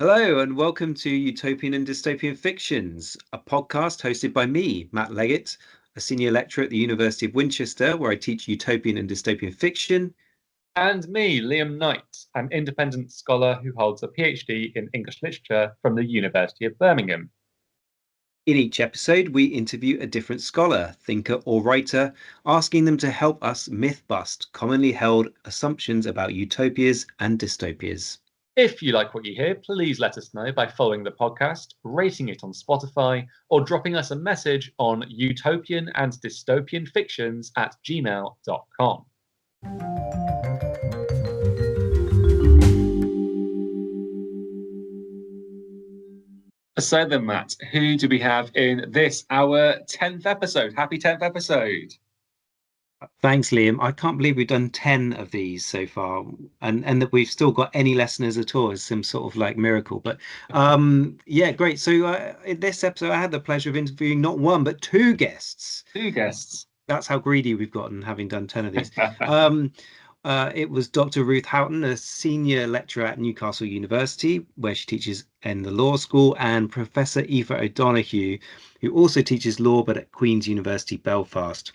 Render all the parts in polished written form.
Hello and welcome to Utopian and Dystopian Fictions, a podcast hosted by me, Matt Leggett, a senior lecturer at the University of Winchester, where I teach utopian and dystopian fiction. And me, Liam Knight, an independent scholar who holds a PhD in English literature from the University of Birmingham. In each episode, we interview a different scholar, thinker, or writer, asking them to help us myth bust commonly held assumptions about utopias and dystopias. If you like what you hear, please let us know by following the podcast, rating it on Spotify, or dropping us a message on utopian and dystopian fictions at gmail.com. So then, Matt, who do we have in this, our 10th episode? Happy 10th episode. Thanks, Liam. I can't believe we've done 10 of these so far, and that we've still got any listeners at all is some sort of like miracle. But yeah, great. So in this episode, I had the pleasure of interviewing not one, but two guests. Two guests. That's how greedy we've gotten, having done 10 of these. It was Dr. Ruth Houghton, a senior lecturer at Newcastle University, where she teaches in the law school, and Professor Aoife O'Donoghue, who also teaches law, but at Queen's University, Belfast.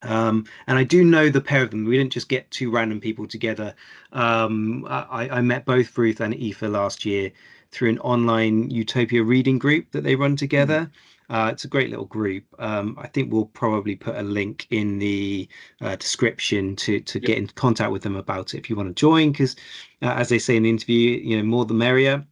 And I do know the pair of them. We didn't just get two random people together. I met both Ruth and Aoife last year through an online Utopia reading group that they run together. It's a great little group. I think we'll probably put a link in the description to get in contact with them about it if you want to join, because as they say in the interview, more the merrier.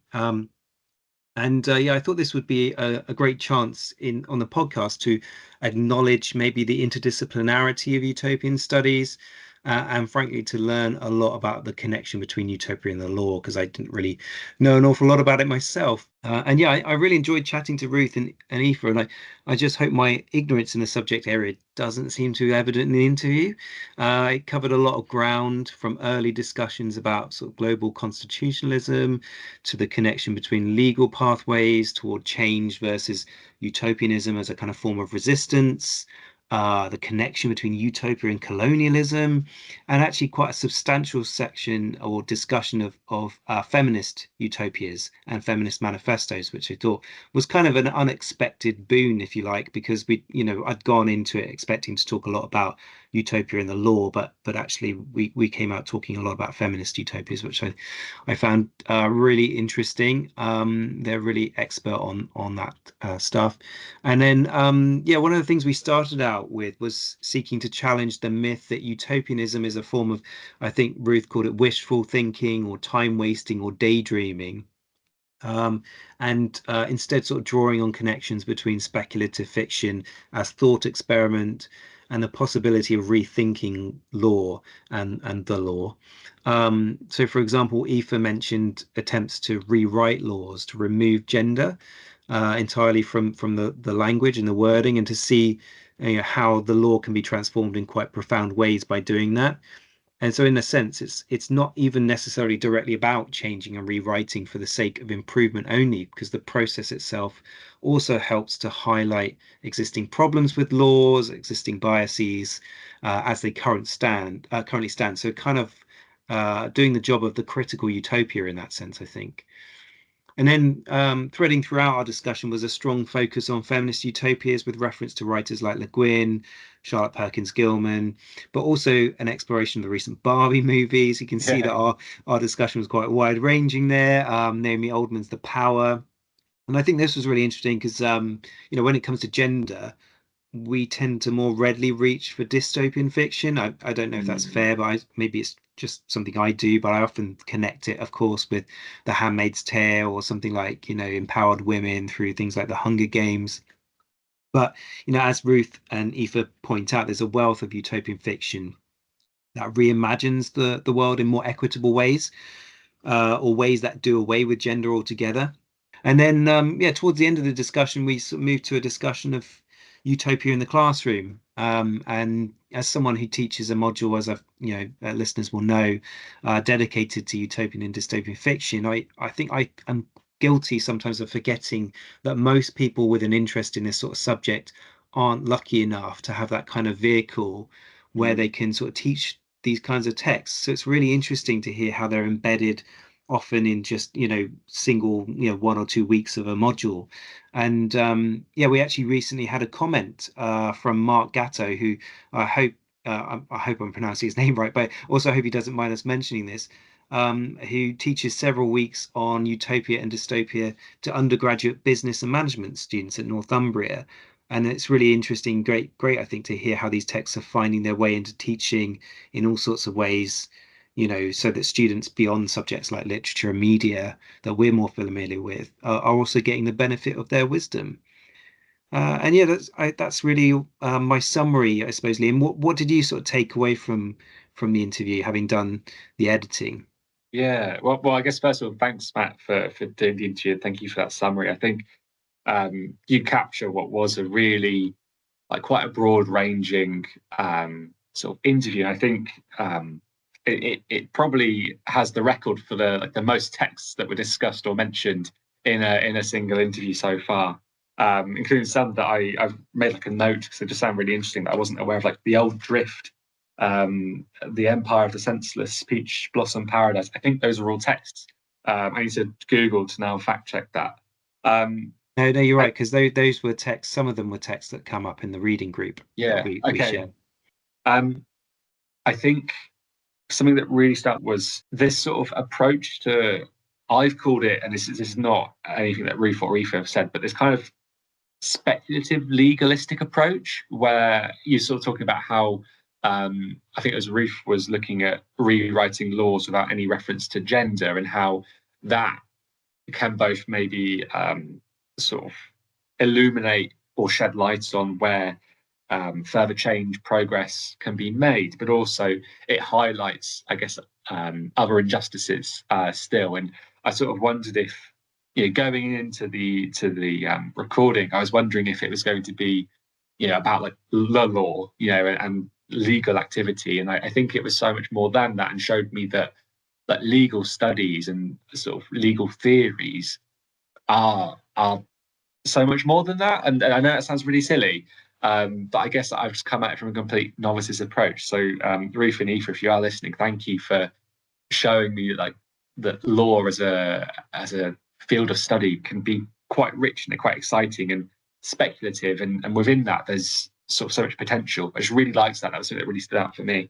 Yeah, I thought this would be a great chance on the podcast to acknowledge maybe the interdisciplinarity of utopian studies, and frankly to learn a lot about the connection between utopia and the law, because I didn't really know an awful lot about it myself. And yeah, I really enjoyed chatting to Ruth and Aoife, and I just hope my ignorance in the subject area doesn't seem too evident in the interview. It covered a lot of ground, from early discussions about sort of global constitutionalism to the connection between legal pathways toward change versus utopianism as a kind of form of resistance, the connection between utopia and colonialism, and actually quite a substantial section or discussion of feminist utopias and feminist manifestos, which I thought was kind of an unexpected boon, if you like, because I'd gone into it expecting to talk a lot about utopia and the law, but actually we came out talking a lot about feminist utopias, which I found really interesting. They're really expert on that stuff. And then one of the things we started out with was seeking to challenge the myth that utopianism is a form of, I think Ruth called it, wishful thinking or time wasting or daydreaming. And instead sort of drawing on connections between speculative fiction as thought experiment and the possibility of rethinking law and the law. So, for example, Aoife mentioned attempts to rewrite laws to remove gender entirely from the language and the wording, and to see how the law can be transformed in quite profound ways by doing that. And so in a sense, it's not even necessarily directly about changing and rewriting for the sake of improvement only, because the process itself also helps to highlight existing problems with laws, existing biases as they currently stand. So kind of doing the job of the critical utopia in that sense, I think. And then threading throughout our discussion was a strong focus on feminist utopias with reference to writers like Le Guin, Charlotte Perkins Gilman, but also an exploration of the recent Barbie movies. You can see that our discussion was quite wide ranging there. Naomi Oldman's The Power. And I think this was really interesting because, when it comes to gender, we tend to more readily reach for dystopian fiction. I don't know if that's fair, but maybe it's just something I do, but I often connect it, of course, with The Handmaid's Tale or something like, empowered women through things like The Hunger Games. But, as Ruth and Aoife point out, there's a wealth of utopian fiction that reimagines the world in more equitable ways, or ways that do away with gender altogether. And then, towards the end of the discussion, we sort of moved to a discussion of utopia in the classroom. And as someone who teaches a module, as listeners will know, dedicated to utopian and dystopian fiction, I think I am guilty sometimes of forgetting that most people with an interest in this sort of subject aren't lucky enough to have that kind of vehicle where they can sort of teach these kinds of texts. So it's really interesting to hear how they're embedded often in just single 1 or 2 weeks of a module. And yeah, we actually recently had a comment from Mark Gatto, who I hope I hope I'm pronouncing his name right, but also I hope he doesn't mind us mentioning this. Who teaches several weeks on utopia and dystopia to undergraduate business and management students at Northumbria. And it's really interesting, great, I think, to hear how these texts are finding their way into teaching in all sorts of ways, so that students beyond subjects like literature and media that we're more familiar with are also getting the benefit of their wisdom. And yeah, that's really my summary, I suppose, Liam. What did you sort of take away from the interview, having done the editing? Yeah, well, I guess first of all, thanks, Matt, for doing the interview. Thank you for that summary. I think you capture what was a really quite a broad-ranging sort of interview. And I think it probably has the record for the most texts that were discussed or mentioned in a single interview so far, including some that I've made like a note because they just sound really interesting that I wasn't aware of, like The Old Drift, The Empire of the Senseless, Peach Blossom Paradise. I think those are all texts. I need to Google to now fact check that. No, you're right, because those were texts. Some of them were texts that come up in the reading group that Yeah, we okay. share. I think something that really stuck was this sort of approach to, I've called it, and this is not anything that Ruth or Aoife have said, but this kind of speculative legalistic approach where you're sort of talking about how I think as Ruth was looking at rewriting laws without any reference to gender, and how that can both maybe sort of illuminate or shed light on where further change, progress can be made, but also it highlights, I guess, other injustices still. And I sort of wondered if, going into the recording, I was wondering if it was going to be, about like the law, and legal activity. And I think it was so much more than that, and showed me that legal studies and sort of legal theories are so much more than that. And I know that sounds really silly, but I guess I've just come at it from a complete novice's approach. So, Ruth and Aoife, if you are listening, thank you for showing me that law as a field of study can be quite rich and quite exciting and speculative, and within that there's sort of so much potential. I just really liked that. That was something that really stood out for me.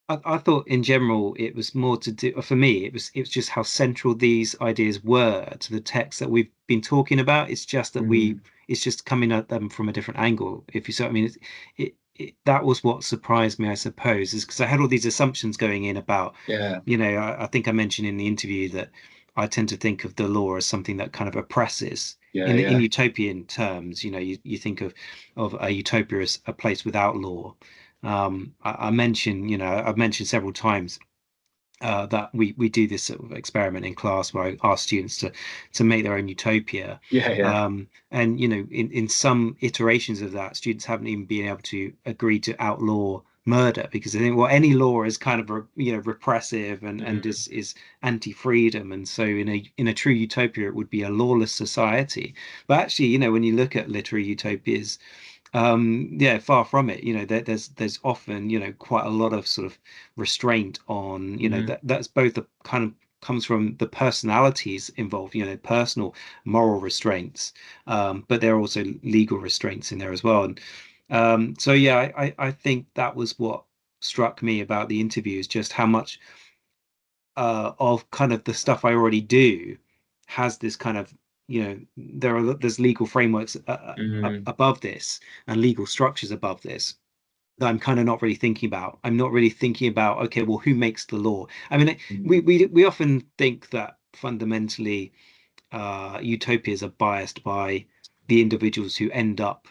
I thought in general it was more to do for me. It was just how central these ideas were to the text that we've been talking about. It's just that it's just coming at them from a different angle. If you see what I mean, that was what surprised me, I suppose, is because I had all these assumptions going in about, Yeah. I think I mentioned in the interview that I tend to think of the law as something that kind of oppresses. In utopian terms, you think of a utopia as a place without law. I mentioned, I've mentioned several times that we do this sort of experiment in class where I ask students to make their own utopia. And in some iterations of that, students haven't even been able to agree to outlaw murder because they think, well, any law is kind of repressive and is anti-freedom, and so in a true utopia it would be a lawless society. But actually, when you look at literary utopias, yeah, far from it. There's often quite a lot of sort of restraint on that's both a kind of comes from the personalities involved, personal moral restraints, but there are also legal restraints in there as well. And so yeah, I think that was what struck me about the interview, is just how much of kind of the stuff I already do has this kind of, there's legal frameworks above this and legal structures above this that I'm kind of not really thinking about. I'm not really thinking about, okay, well, who makes the law? I mean, we often think that fundamentally utopias are biased by the individuals who end up,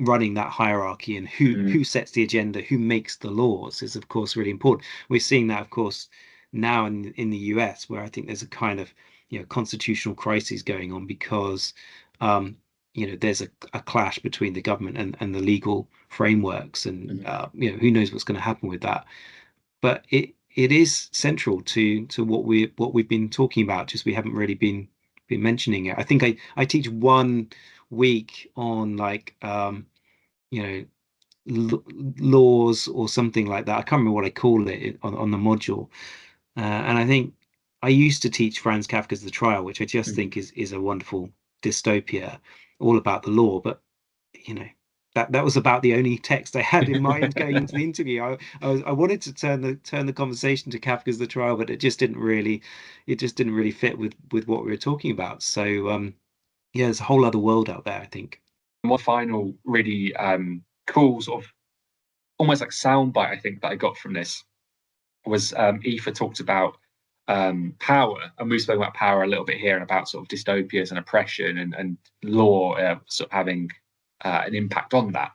running that hierarchy, and who sets the agenda, who makes the laws is of course really important. We're seeing that, of course, now in the US, where I think there's a kind of constitutional crisis going on because there's a clash between the government and the legal frameworks, and who knows what's going to happen with that. But it is central to what we've been talking about, just we haven't really been mentioning it. I think I teach 1 week on like laws or something like that. I can't remember what I call it on the module. And I think I used to teach Franz Kafka's The Trial, which I just think is a wonderful dystopia, all about the law. But you know, that was about the only text I had in mind going into the interview. I wanted to turn the conversation to Kafka's The Trial, but it just didn't really fit with what we were talking about. So yeah, there's a whole other world out there, I think. One final really cool sort of almost like soundbite I think that I got from this was Aoife talked about power, and we've spoken about power a little bit here and about sort of dystopias and oppression and law sort of having an impact on that.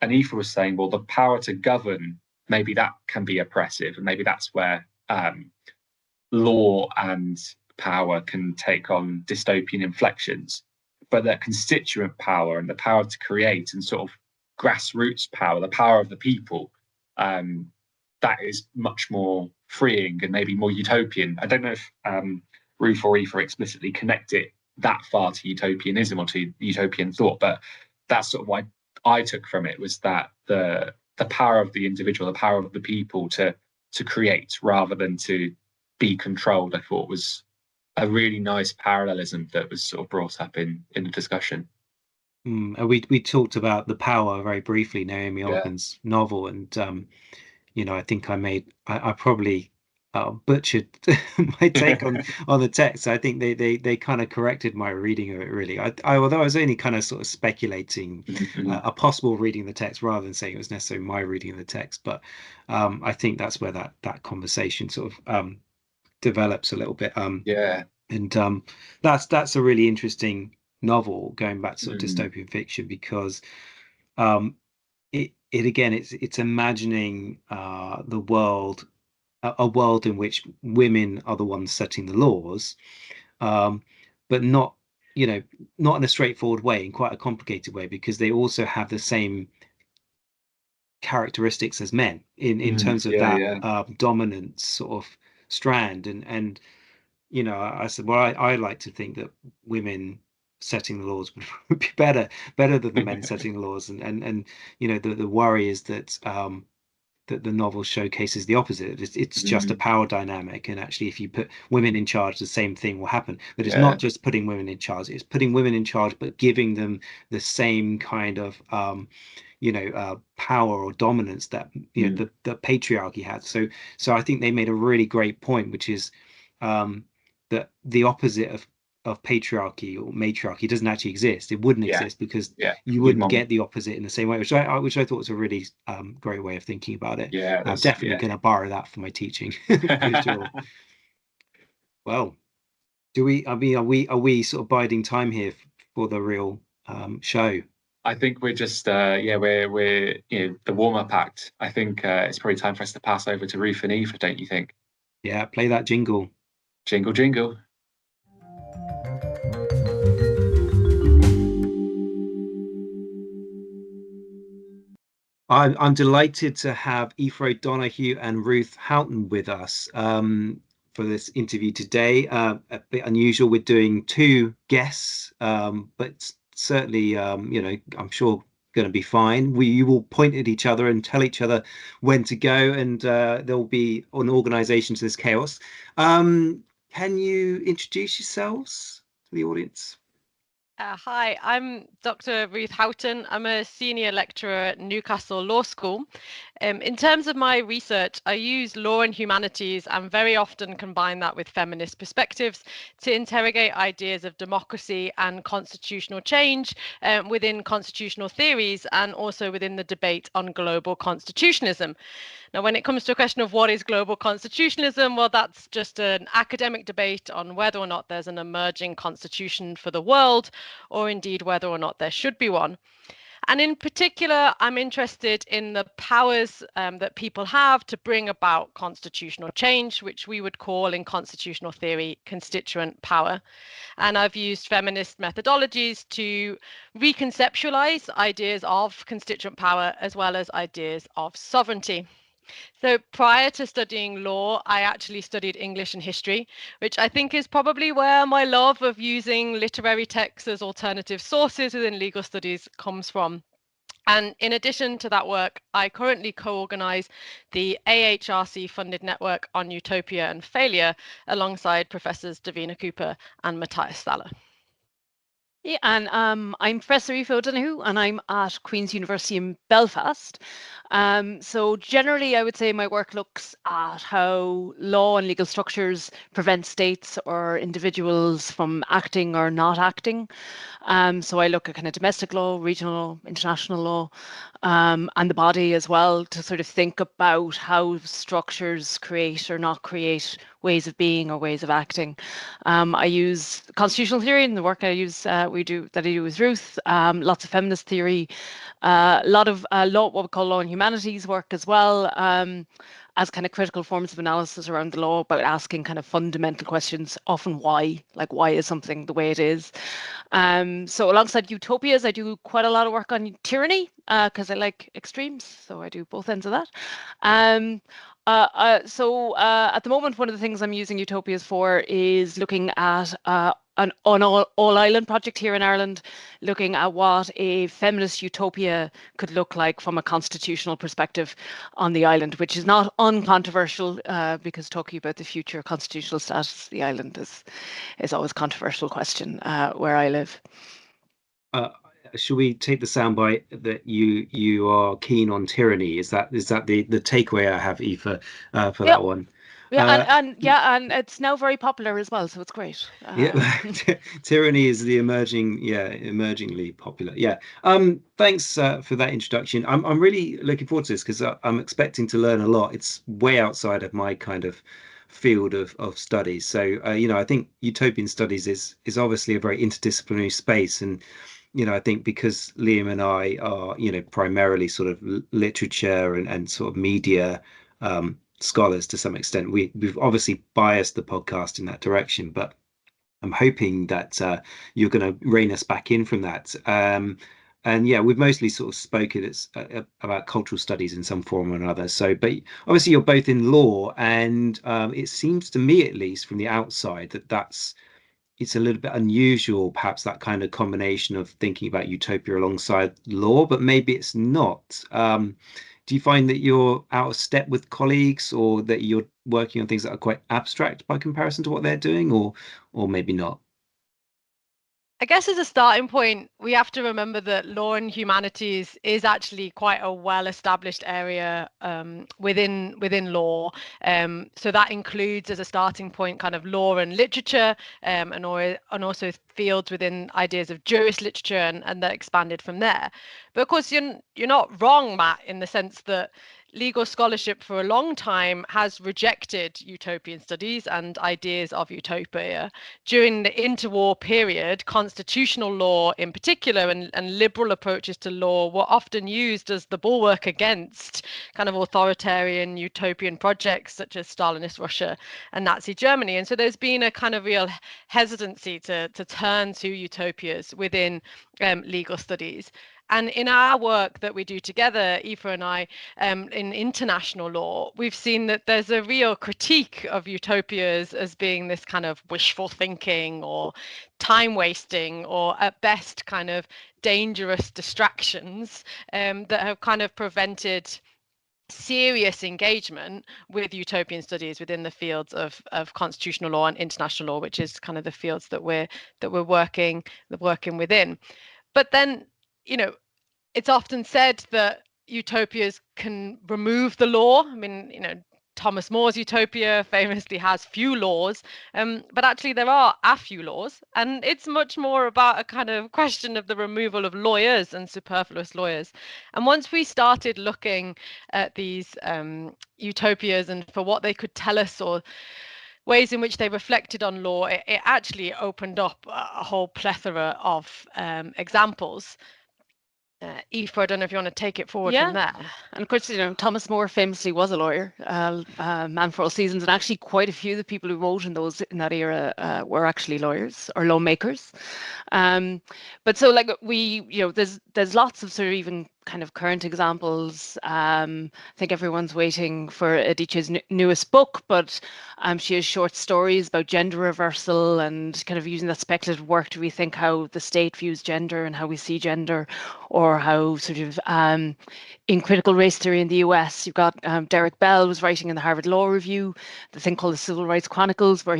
And Aoife was saying, well, the power to govern, maybe that can be oppressive, and maybe that's where law and power can take on dystopian inflections. But that constituent power and the power to create and sort of grassroots power, the power of the people, that is much more freeing and maybe more utopian. I don't know if Ruth or Aoife explicitly connect it that far to utopianism or to utopian thought, but that's sort of what I took from it, was that the power of the individual, the power of the people to create rather than to be controlled, I thought was a really nice parallelism that was sort of brought up in the discussion. And we talked about The Power very briefly, Naomi Ogden's novel, and I think I probably butchered my take on the text. I think they kind of corrected my reading of it, really. Although I was only kind of sort of speculating a possible reading of the text rather than saying it was necessarily my reading of the text. But I think that's where that conversation sort of develops a little bit. And that's a really interesting novel, going back to sort of dystopian fiction, because it again, it's imagining the world, a world in which women are the ones setting the laws, but not not in a straightforward way, in quite a complicated way, because they also have the same characteristics as men in terms of dominant sort of strand. And I said, well, I like to think that women setting the laws would be better than the men setting the laws, and the worry is that that the novel showcases the opposite. It's just a power dynamic, and actually if you put women in charge, the same thing will happen. But it's not just putting women in charge, it's putting women in charge but giving them the same kind of power or dominance that the patriarchy had. So I think they made a really great point, which is that the opposite of patriarchy or matriarchy doesn't actually exist. It wouldn't exist, because you wouldn't get the opposite in the same way, which I thought was a really great way of thinking about it. I'm definitely going to borrow that for my teaching. For sure. Well, are we sort of biding time here for the real show? I think we're just we're the warm-up act. I think it's probably time for us to pass over to Ruth and Aoife, don't you think? Yeah, play that jingle. Jingle, jingle. I'm delighted to have Aoife O'Donoghue and Ruth Houghton with us for this interview today. A bit unusual, we're doing two guests, but certainly, I'm sure going to be fine. You will point at each other and tell each other when to go, and there'll be an organisation to this chaos. Can you introduce yourselves to the audience? Hi, I'm Dr. Ruth Houghton. I'm a senior lecturer at Newcastle Law School. In terms of my research, I use law and humanities and very often combine that with feminist perspectives to interrogate ideas of democracy and constitutional change within constitutional theories, and also within the debate on global constitutionalism. Now, when it comes to a question of what is global constitutionalism, well, that's just an academic debate on whether or not there's an emerging constitution for the world, or indeed whether or not there should be one. And in particular, I'm interested in the powers that people have to bring about constitutional change, which we would call in constitutional theory constituent power. And I've used feminist methodologies to reconceptualize ideas of constituent power as well as ideas of sovereignty. So prior to studying law, I actually studied English and history, which I think is probably where my love of using literary texts as alternative sources within legal studies comes from. And in addition to that work, I currently co-organise the AHRC funded network on utopia and failure alongside Professors Davina Cooper and Matthias Thaler. Yeah, and I'm Professor Aoife O'Donoghue, and I'm at Queen's University in Belfast. So generally, I would say my work looks at how law and legal structures prevent states or individuals from acting or not acting. So I look at kind of domestic law, regional law, international law, and the body as well, to sort of think about how structures create or not create ways of being or ways of acting. I use constitutional theory in the work I use. I do with Ruth. Lots of feminist theory, a lot of law, what we call law and humanities work as well. As kind of critical forms of analysis around the law, about asking kind of fundamental questions, often why, like why is something the way it is. So alongside utopias, I do quite a lot of work on tyranny because I like extremes, so I do both ends of that. So at the moment, one of the things I'm using utopias for is looking at an all-island project here in Ireland, looking at what a feminist utopia could look like from a constitutional perspective on the island, which is not uncontroversial because talking about the future constitutional status of the island is always a controversial question where I live. Should we take the soundbite that you are keen on tyranny? Is that the takeaway I have, Aoife, for that one? Yeah, and it's now very popular as well, so it's great. Tyranny is the emergingly popular. Yeah. Thanks for that introduction. I'm really looking forward to this because I'm expecting to learn a lot. It's way outside of my kind of field of studies. So I think utopian studies is obviously a very interdisciplinary space, and I think because Liam and I are, primarily sort of literature and sort of media scholars to some extent, we've obviously biased the podcast in that direction, but I'm hoping that you're going to rein us back in from that. And yeah, we've mostly sort of spoken about cultural studies in some form or another. So, but obviously you're both in law, and it seems to me, at least from the outside, it's a little bit unusual, perhaps, that kind of combination of thinking about utopia alongside law, but maybe it's not. Do you find that you're out of step with colleagues, or that you're working on things that are quite abstract by comparison to what they're doing, or maybe not? I guess as a starting point, we have to remember that law and humanities is actually quite a well-established area within law. So that includes, as a starting point, kind of law and literature, and also fields within ideas of jurist literature, and that expanded from there. But of course, you're not wrong, Matt, in the sense that legal scholarship for a long time has rejected utopian studies and ideas of utopia. During the interwar period, constitutional law in particular and liberal approaches to law were often used as the bulwark against kind of authoritarian utopian projects such as Stalinist Russia and Nazi Germany. And so there's been a kind of real hesitancy to turn to utopias within legal studies. And in our work that we do together, Aoife and I, in international law, we've seen that there's a real critique of utopias as being this kind of wishful thinking or time wasting, or at best kind of dangerous distractions that have kind of prevented serious engagement with utopian studies within the fields of constitutional law and international law, which is kind of the fields that we're working within. But then, it's often said that utopias can remove the law. I mean, Thomas More's utopia famously has few laws, but actually there are a few laws, and it's much more about a kind of question of the removal of lawyers and superfluous lawyers. And once we started looking at these utopias and for what they could tell us, or ways in which they reflected on law, it actually opened up a whole plethora of examples. Aoife, I don't know if you want to take it forward from there. And of course, Thomas More famously was a lawyer, man for all seasons, and actually quite a few of the people who wrote in that era were actually lawyers or lawmakers. But so, like, there's lots of sort of even kind of current examples, I think everyone's waiting for Adichie's newest book, but she has short stories about gender reversal and kind of using that speculative work to rethink how the state views gender and how we see gender, or how sort of in critical race theory in the US, you've got Derek Bell was writing in the Harvard Law Review, the thing called the Civil Rights Chronicles, where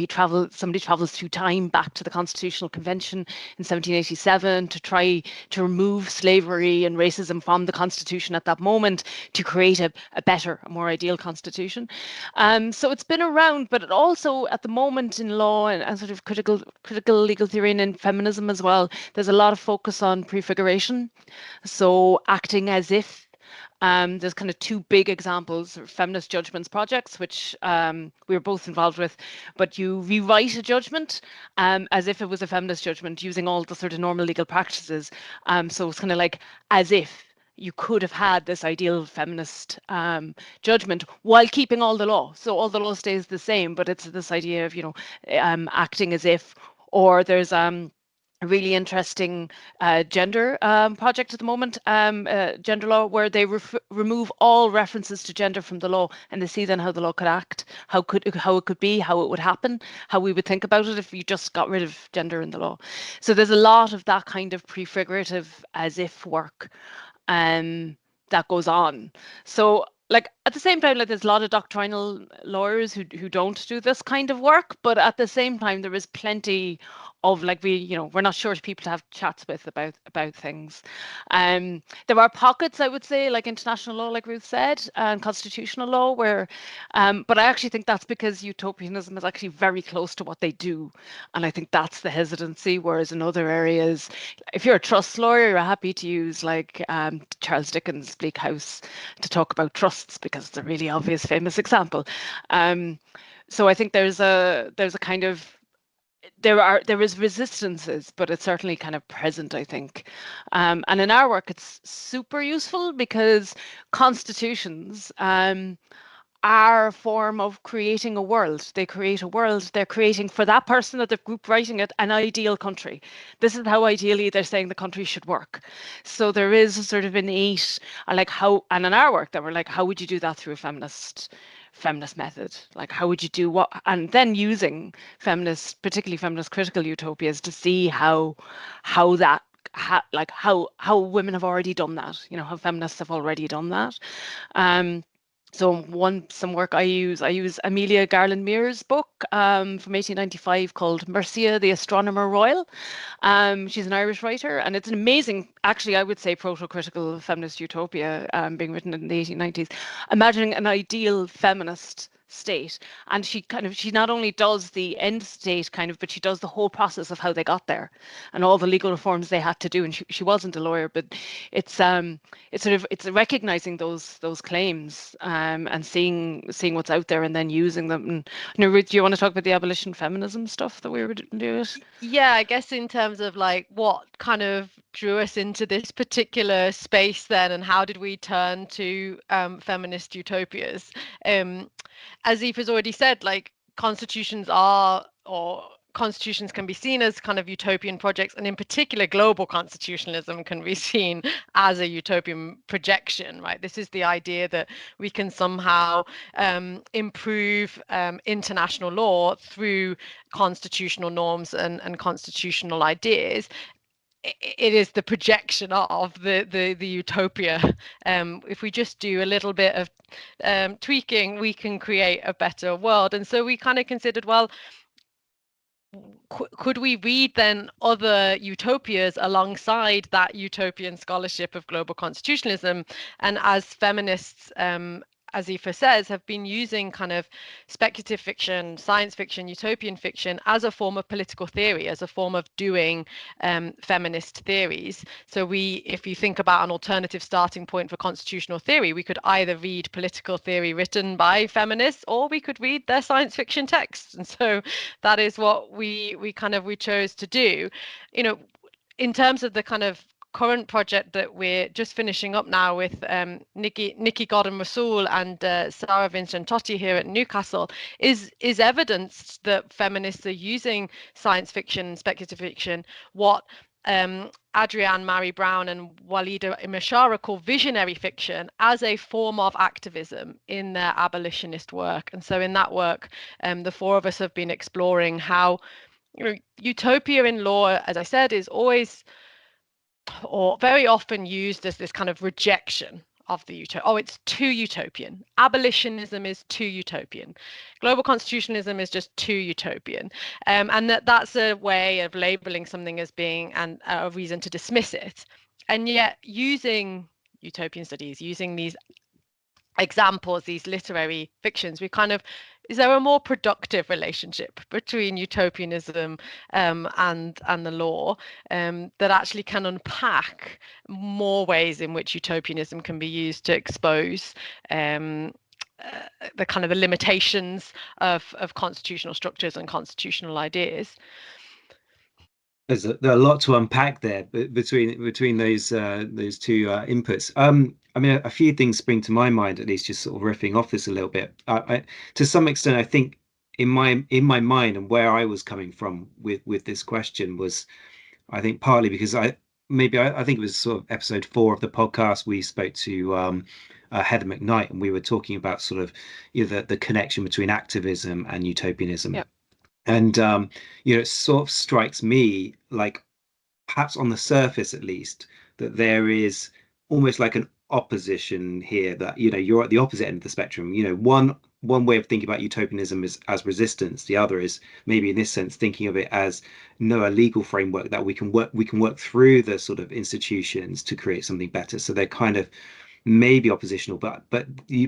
somebody travels through time back to the Constitutional Convention in 1787 to try to remove slavery and racism from the Constitution at that moment to create a better, a more ideal Constitution. So it's been around, but it also at the moment in law and sort of critical legal theory and in feminism as well, there's a lot of focus on prefiguration. So acting as if. There's kind of two big examples of feminist judgments projects, which we were both involved with, but you rewrite a judgment as if it was a feminist judgment using all the sort of normal legal practices. So it's kind of like as if you could have had this ideal feminist judgment while keeping all the law. So all the law stays the same, but it's this idea of, acting as if, or there's a really interesting gender project at the moment, gender law, where they remove all references to gender from the law, and they see then how the law could act, how it could be, how it would happen, how we would think about it if you just got rid of gender in the law. So there's a lot of that kind of prefigurative as if work that goes on. So like at the same time, like there's a lot of doctrinal lawyers who don't do this kind of work, but at the same time there is plenty of like we're not short of people to have chats with about things. There are pockets, I would say, like international law, like Ruth said, and constitutional law, where but I actually think that's because utopianism is actually very close to what they do, and I think that's the hesitancy. Whereas in other areas, if you're a trust lawyer, you're happy to use like Charles Dickens' Bleak House to talk about trusts because it's a really obvious famous example. So I think there's a kind of there is resistances, but it's certainly kind of present, I think. And in our work, it's super useful because constitutions are a form of creating a world. They create a world. They're creating for that person or the group writing it an ideal country. This is how ideally they're saying the country should work. So there is a sort of innate, like how, and in our work that we're like, how would you do that through a feminist method? Like how would you do what? And then using particularly feminist critical utopias to see how that how women have already done that, how feminists have already done that. So some work I use Amelia Garland Mears' book from 1895 called Mercia, the Astronomer Royal. She's an Irish writer, and it's an amazing, actually, I would say, proto-critical feminist utopia being written in the 1890s, imagining an ideal feminist state. And she not only does the end state but she does the whole process of how they got there and all the legal reforms they had to do. And she wasn't a lawyer, but it's recognizing those claims and seeing what's out there and then using them. And Ruth, do you want to talk about the abolition feminism stuff that we were doing? Yeah, I guess in terms of like what kind of drew us into this particular space then, and how did we turn to feminist utopias? As Aoife's already said, like constitutions can be seen as kind of utopian projects, and in particular global constitutionalism can be seen as a utopian projection, right? This is the idea that we can somehow improve international law through constitutional norms and constitutional ideas. It is the projection of the utopia. If we just do a little bit of tweaking, we can create a better world. And so we kind of considered, well, could we read then other utopias alongside that utopian scholarship of global constitutionalism? And as feminists, as Aoife says, have been using kind of speculative fiction, science fiction, utopian fiction as a form of political theory, as a form of doing feminist theories. So if you think about an alternative starting point for constitutional theory, we could either read political theory written by feminists, or we could read their science fiction texts. And so that is what we chose to do. In terms of the kind of current project that we're just finishing up now with Nikki Godden-Rasool and Sarah Vincentotti here at Newcastle is evidence that feminists are using science fiction, speculative fiction. What Adrienne Mary Brown and Walida Imashara call visionary fiction as a form of activism in their abolitionist work. And so in that work, the four of us have been exploring how utopia in law, as I said, is always or very often used as this kind of rejection of the utopia. Oh, it's too utopian. Abolitionism is too utopian. Global constitutionalism is just too utopian. And that's a way of labeling something as being a reason to dismiss it. And yet using utopian studies, using these examples, these literary fictions, is there a more productive relationship between utopianism and the law that actually can unpack more ways in which utopianism can be used to expose the kind of the limitations of constitutional structures and constitutional ideas? There's a lot to unpack there between those two inputs. I mean, a few things spring to my mind, at least, just sort of riffing off this a little bit. To some extent, I think in my mind and where I was coming from with this question was, I think partly because I think it was sort of episode 4 of the podcast. We spoke to Heather McKnight, and we were talking about sort of the connection between activism and utopianism. Yep. And it sort of strikes me, like, perhaps on the surface at least, that there is almost like an opposition here, that you're at the opposite end of the spectrum. One way of thinking about utopianism is as resistance. The other is maybe in this sense thinking of it as a legal framework that we can work through the sort of institutions to create something better. So they're kind of maybe oppositional, but yeah,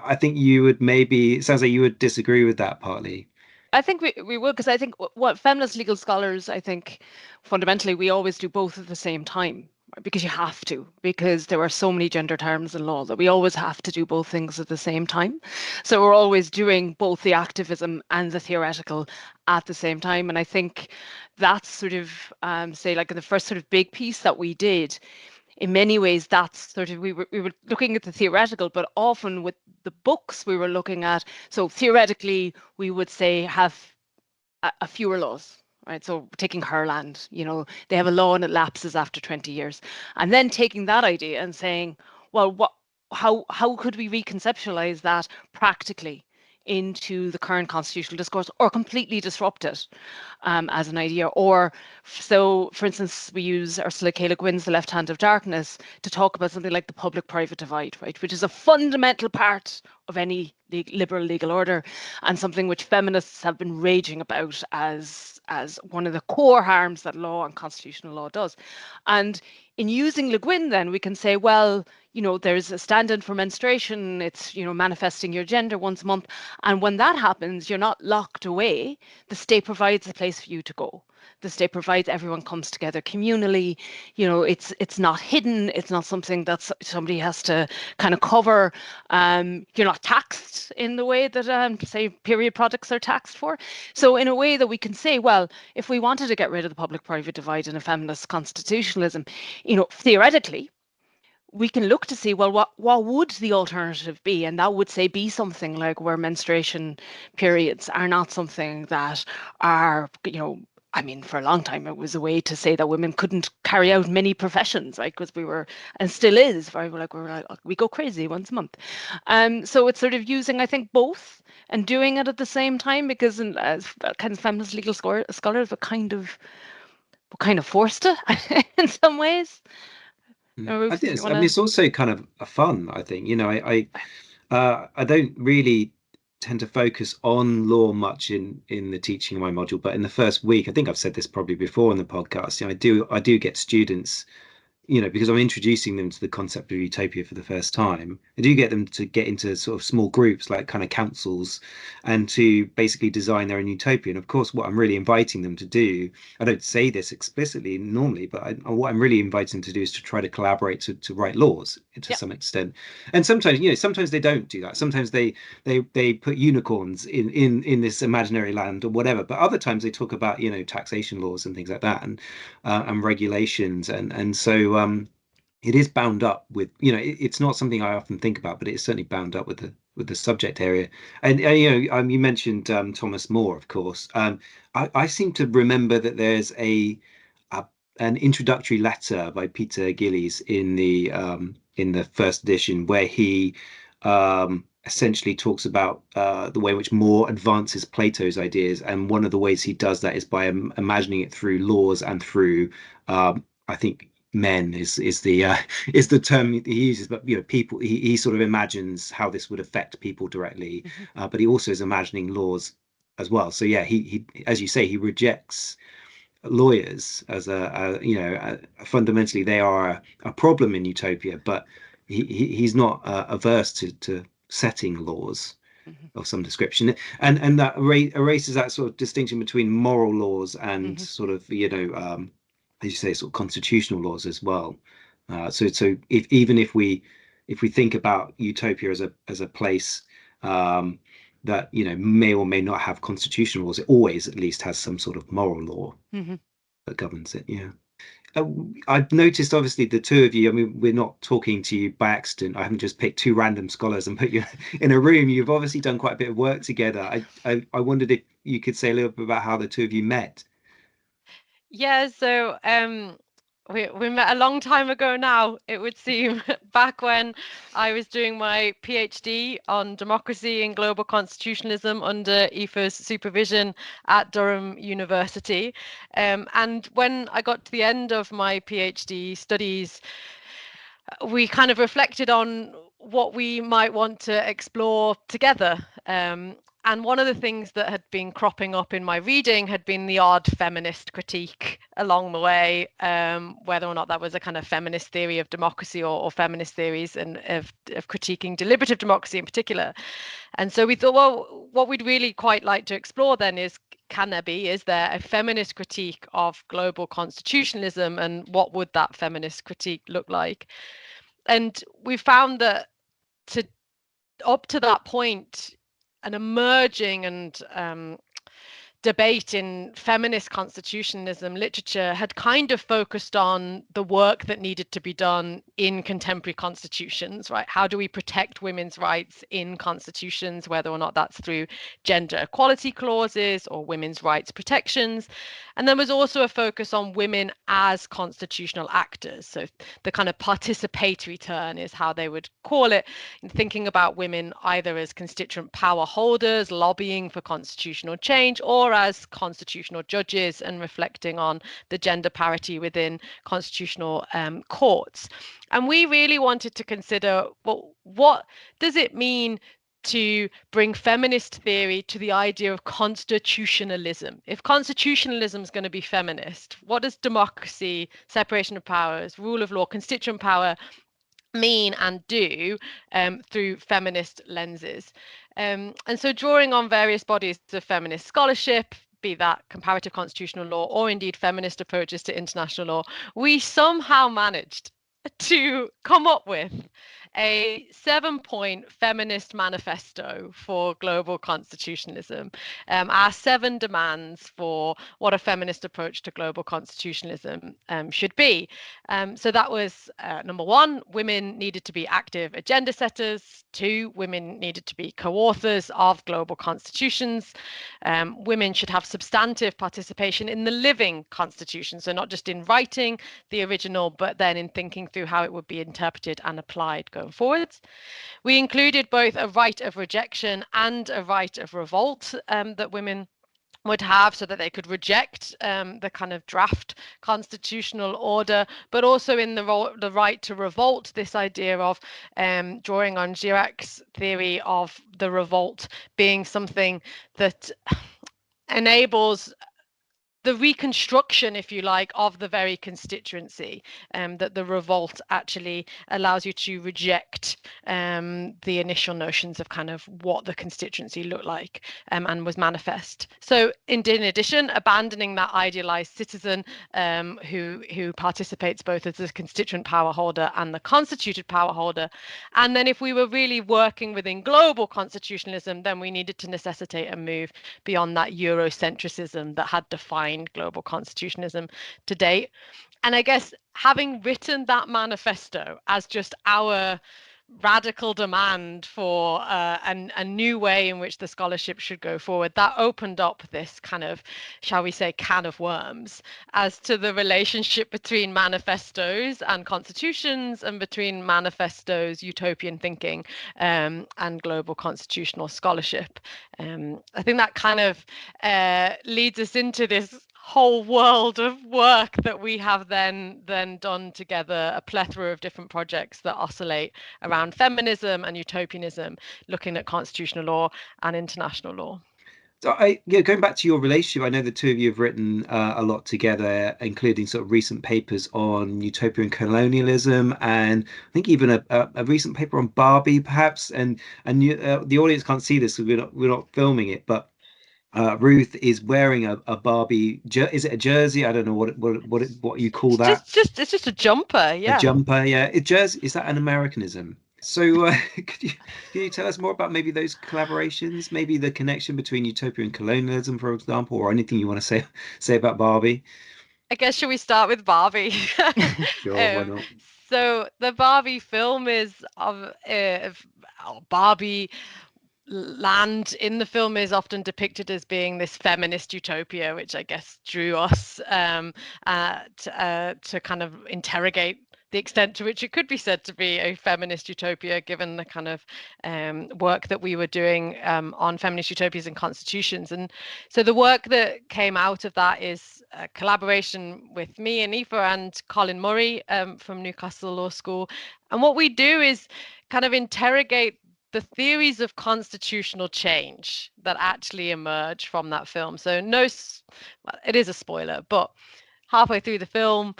I think it sounds like you would disagree with that partly. I think we would, because I think what feminist legal scholars, I think fundamentally we always do both at the same time, because you have to, because there are so many gender terms in law that we always have to do both things at the same time. So we're always doing both the activism and the theoretical at the same time. And I think that's sort of, say, like in the first sort of big piece that we did, in many ways, that's sort of, we were looking at the theoretical, but often with the books we were looking at. So theoretically, we would say have a fewer laws, right? So taking Herland, they have a law and it lapses after 20 years. And then taking that idea and saying, well, how could we reconceptualize that practically into the current constitutional discourse, or completely disrupt it as an idea? Or so, for instance, we use Ursula K. Le Guin's The Left Hand of Darkness to talk about something like the public-private divide, right, which is a fundamental part of any liberal legal order, and something which feminists have been raging about as one of the core harms that law and constitutional law does. And in using Le Guin, then we can say, well, there's a stand-in for menstruation. It's, manifesting your gender once a month. And when that happens, you're not locked away. The state provides a place for you to go. The state provides, everyone comes together communally. It's not hidden. It's not something that somebody has to kind of cover. You're not taxed in the way that, say, period products are taxed for. So in a way that we can say, well, if we wanted to get rid of the public-private divide in a feminist constitutionalism, theoretically, we can look to see, well, what would the alternative be? And that would say be something like where menstruation periods are not something that are, for a long time, it was a way to say that women couldn't carry out many professions, right? Because we were, and still is, we go crazy once a month. So it's sort of using, I think, both and doing it at the same time, because as kind of feminist legal scholars, we kind of forced it in some ways. I think it's also kind of a fun, I think. I don't really tend to focus on law much in the teaching of my module, but in the first week, I think I've said this probably before in the podcast, I do get students, because I'm introducing them to the concept of utopia for the first time. I do get them to get into sort of small groups, like kind of councils, and to basically design their own utopia. And of course, what I'm really inviting them to do, I don't say this explicitly normally, but what I'm really inviting them to do is to try to collaborate to write laws to some extent. And sometimes they don't do that. Sometimes they put unicorns in this imaginary land or whatever. But other times they talk about taxation laws and things like that, and regulations, and so it is bound up with, it's not something I often think about, but it's certainly bound up with the subject area. And you mentioned Thomas More, of course. I seem to remember that there's a an introductory letter by Peter Gillies in the first edition, where he essentially talks about the way in which More advances Plato's ideas, and one of the ways he does that is by imagining it through laws and through, I think, men is the term he uses, but people. He sort of imagines how this would affect people directly, but he also is imagining laws as well. So yeah, he as you say, he rejects lawyers as fundamentally they are a problem in utopia, but he's not averse to setting laws of some description, and that erases that sort of distinction between moral laws and sort of as you say, sort of constitutional laws as well. So even if we think about utopia as a place that may or may not have constitutional laws, it always at least has some sort of moral law that governs it. Yeah. I've noticed, obviously, the two of you, I mean, we're not talking to you by accident. I haven't just picked two random scholars and put you in a room. You've obviously done quite a bit of work together. I wondered if you could say a little bit about how the two of you met. Yeah, so we met a long time ago now, it would seem, back when I was doing my PhD on democracy and global constitutionalism under Aoife's supervision at Durham University. And when I got to the end of my PhD studies, we kind of reflected on what we might want to explore together. And one of the things that had been cropping up in my reading had been the odd feminist critique along the way, whether or not that was a kind of feminist theory of democracy or feminist theories and of critiquing deliberative democracy in particular. And so we thought, well, what we'd really quite like to explore then is there a feminist critique of global constitutionalism, and what would that feminist critique look like? And we found that up to that point, an emerging and debate in feminist constitutionalism literature had kind of focused on the work that needed to be done in contemporary constitutions, right? How do we protect women's rights in constitutions, whether or not that's through gender equality clauses or women's rights protections? And there was also a focus on women as constitutional actors. So the kind of participatory turn is how they would call it, thinking about women either as constituent power holders, lobbying for constitutional change, or as constitutional judges and reflecting on the gender parity within constitutional courts. And we really wanted to consider, well, what does it mean to bring feminist theory to the idea of constitutionalism? If constitutionalism is going to be feminist, what does democracy, separation of powers, rule of law, constituent power mean and do through feminist lenses? And so drawing on various bodies of feminist scholarship, be that comparative constitutional law or indeed feminist approaches to international law, we somehow managed to come up with a 7-point feminist manifesto for global constitutionalism, our 7 demands for what a feminist approach to global constitutionalism should be. So that was number 1, women needed to be active agenda setters. 2, women needed to be co-authors of global constitutions. Women should have substantive participation in the living constitution, so not just in writing the original, but then in thinking through how it would be interpreted and applied going forwards. We included both a right of rejection and a right of revolt that women would have, so that they could reject the kind of draft constitutional order, but also in the right to revolt, this idea of drawing on Girac's theory of the revolt being something that enables the reconstruction, if you like, of the very constituency, that the revolt actually allows you to reject the initial notions of kind of what the constituency looked like and was manifest. So in addition, abandoning that idealized citizen who participates both as the constituent power holder and the constituted power holder. And then if we were really working within global constitutionalism, then we needed to necessitate a move beyond that Eurocentrism that had defined global constitutionalism to date. And I guess having written that manifesto as just our radical demand for a new way in which the scholarship should go forward, that opened up this kind of, shall we say, can of worms as to the relationship between manifestos and constitutions, and between manifestos, utopian thinking, and global constitutional scholarship. I think that kind of leads us into this whole world of work that we have then done together, a plethora of different projects that oscillate around feminism and utopianism, looking at constitutional law and international law. So going back to your relationship, I know the two of you have written a lot together, including sort of recent papers on utopian colonialism, and I think even a recent paper on Barbie, perhaps. And the audience can't see this, so we're not filming it, but Ruth is wearing a Barbie. Is it a jersey? I don't know what you call that. It's just a jumper, yeah. A jumper, yeah. Jersey, is that an Americanism? So can you tell us more about maybe those collaborations, maybe the connection between utopia and colonialism, for example, or anything you want to say about Barbie? I guess, should we start with Barbie? Sure, why not? So the Barbie film is of Barbie land in the film is often depicted as being this feminist utopia, which I guess drew us to kind of interrogate the extent to which it could be said to be a feminist utopia, given the kind of work that we were doing on feminist utopias and constitutions. And so the work that came out of that is a collaboration with me and Aoife and Colin Murray from Newcastle Law School. And what we do is kind of interrogate the theories of constitutional change that actually emerge from that film. So it is a spoiler, but halfway through the film,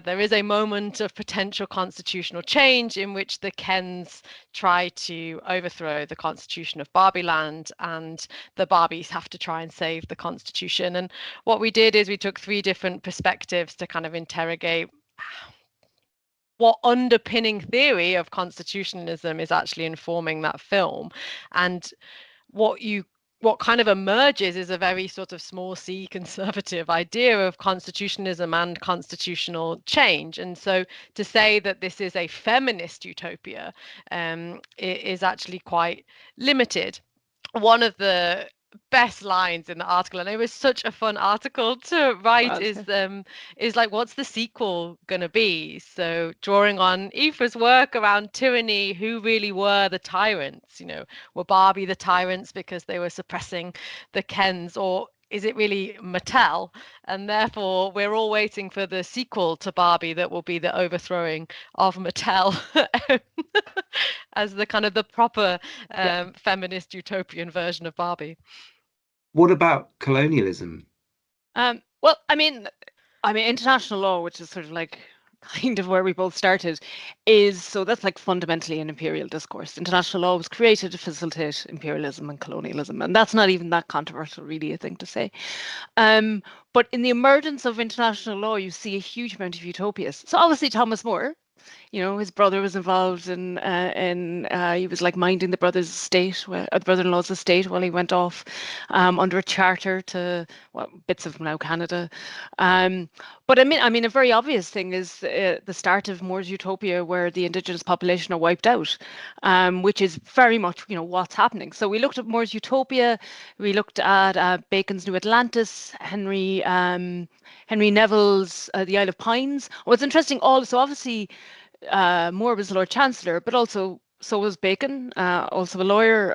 there is a moment of potential constitutional change in which the Kens try to overthrow the constitution of Barbie land, and the Barbies have to try and save the constitution. And what we did is we took 3 different perspectives to kind of interrogate what underpinning theory of constitutionalism is actually informing that film. And what kind of emerges is a very sort of small c conservative idea of constitutionalism and constitutional change. And so to say that this is a feminist utopia is actually quite limited. One of the best lines in the article, and it was such a fun article to write, is like, what's the sequel gonna be? So drawing on Aoife's work around tyranny, who really were the tyrants? Were Barbie the tyrants because they were suppressing the Kens, or is it really Mattel? And therefore we're all waiting for the sequel to Barbie that will be the overthrowing of Mattel as the kind of the proper feminist utopian version of Barbie. What about colonialism? Well, I mean, international law, which is sort of like kind of where we both started, so that's like fundamentally an imperial discourse. International law was created to facilitate imperialism and colonialism, and that's not even that controversial, really, I think, to say. But in the emergence of international law, you see a huge amount of utopias. So obviously Thomas More, his brother was involved in he was like minding the brother's estate, brother-in-law's estate, while he went off under a charter to bits of now Canada. But I mean, a very obvious thing is the start of More's utopia, where the indigenous population are wiped out, which is very much what's happening. So we looked at More's utopia, we looked at Bacon's New Atlantis, Henry Neville's The Isle of Pines. What's interesting also, obviously, More was Lord Chancellor, but also so was Bacon, also a lawyer.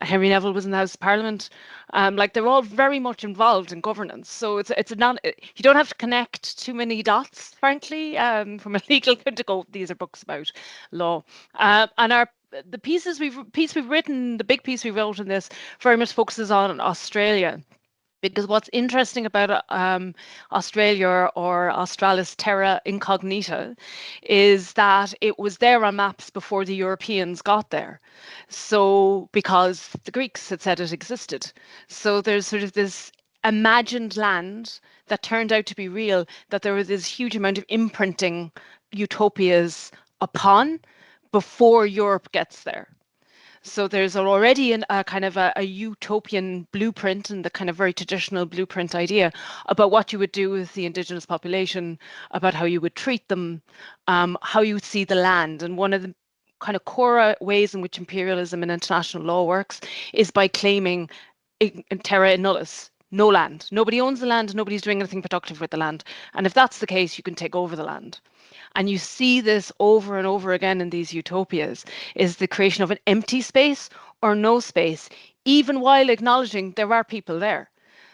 Henry Neville was in the House of Parliament. Like, they're all very much involved in governance. So it's not, you don't have to connect too many dots, frankly, from a legal point to go, these are books about law. And the piece we've written, the big piece we wrote in this, very much focuses on Australia. Because what's interesting about Australia, or Australis Terra Incognita, is that it was there on maps before the Europeans got there. So because the Greeks had said it existed. So there's sort of this imagined land that turned out to be real, that there was this huge amount of imprinting utopias upon before Europe gets there. So there's already a kind of a utopian blueprint, and the kind of very traditional blueprint idea about what you would do with the indigenous population, about how you would treat them, how you would see the land. And one of the kind of core ways in which imperialism and international law works is by claiming terra nullius, no land. Nobody owns the land, nobody's doing anything productive with the land. And if that's the case, you can take over the land. And you see this over and over again in these utopias, is the creation of an empty space or no space, even while acknowledging there are people there.